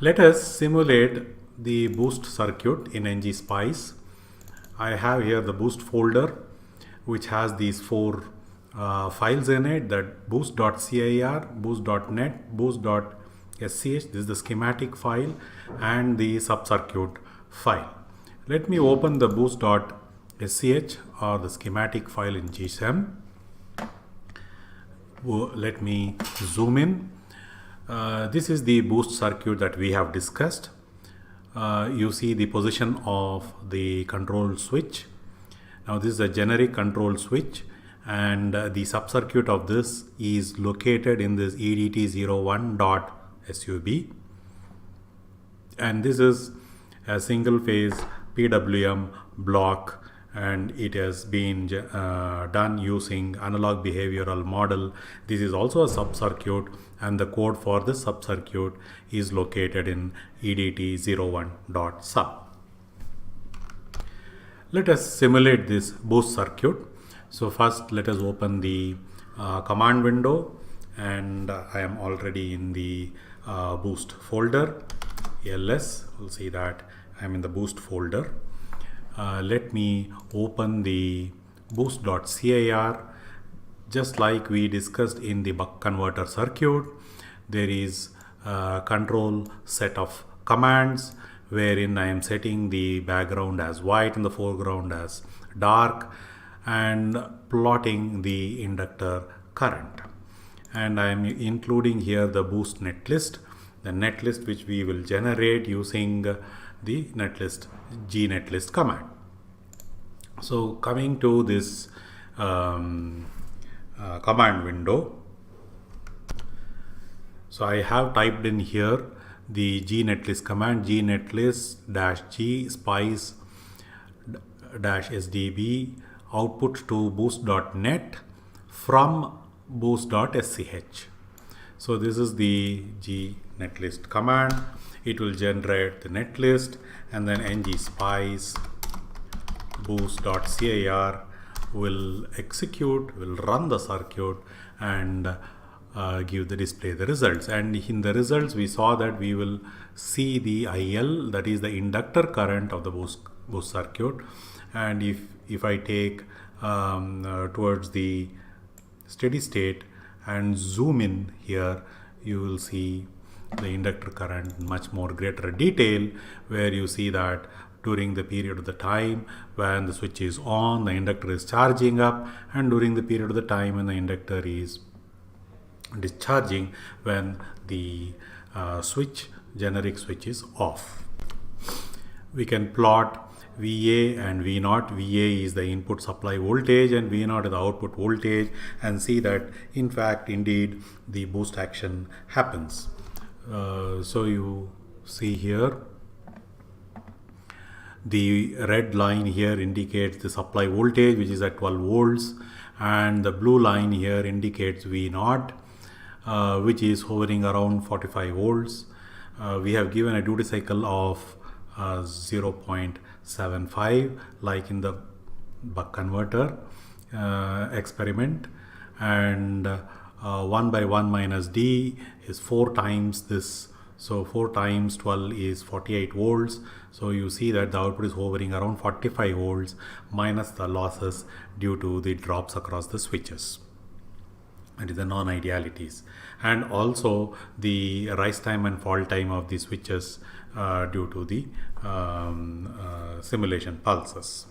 Let us simulate the boost circuit in NgSpice. I have here the boost folder which has these four files in it, that boost.cir, boost.net, boost.sch. This is the schematic file and the subcircuit file. Let me open the boost.sch or the schematic file in GSM. Let me zoom in. This is the boost circuit that we have discussed. You see the position of the control switch. Now this is a generic control switch, and the subcircuit of this is located in this edt01.sub, and this is a single phase PWM block, and it has been done using analog behavioral model. This is also a subcircuit, and the code for this subcircuit is located in edt01.sub. Let us simulate this boost circuit. So first let us open the command window, and I am already in the boost folder. ls, you'll see that I am in the boost folder. Let me open the boost.cir. Just like we discussed in the buck converter circuit, there is a control set of commands wherein I am setting the background as white and the foreground as dark, and plotting the inductor current. And I am including here the boost netlist, the netlist which we will generate using the netlist gnetlist command. So coming to this command window, so I have typed in here the gnetlist command, gnetlist-gspice-sdb output to boost.net from boost.sch. So this is the gnetlist command. It will generate the netlist, and then ngSpice boost.cir will execute, will run the circuit, and give the display the results. And in the results we saw that we will see the IL, that is the inductor current of the boost circuit. And if I take towards the steady state and zoom in here, you will see the inductor current in much more greater detail, where you see that during the period of the time when the switch is on, the inductor is charging up, and during the period of the time when the inductor is discharging, when the generic switch is off. We can plot VA and V0. VA is the input supply voltage and V0 is the output voltage, and see that in fact indeed the boost action happens. So you see here the red line here indicates the supply voltage, which is at 12 volts, and the blue line here indicates V0, which is hovering around 45 volts. We have given a duty cycle of 0.75 like in the buck converter experiment, and 1 by 1 minus D is 4 times this. So 4 times 12 is 48 volts. So you see that the output is hovering around 45 volts minus the losses due to the drops across the switches. It is the non-idealities, and also the rise time and fall time of the switches due to the simulation pulses.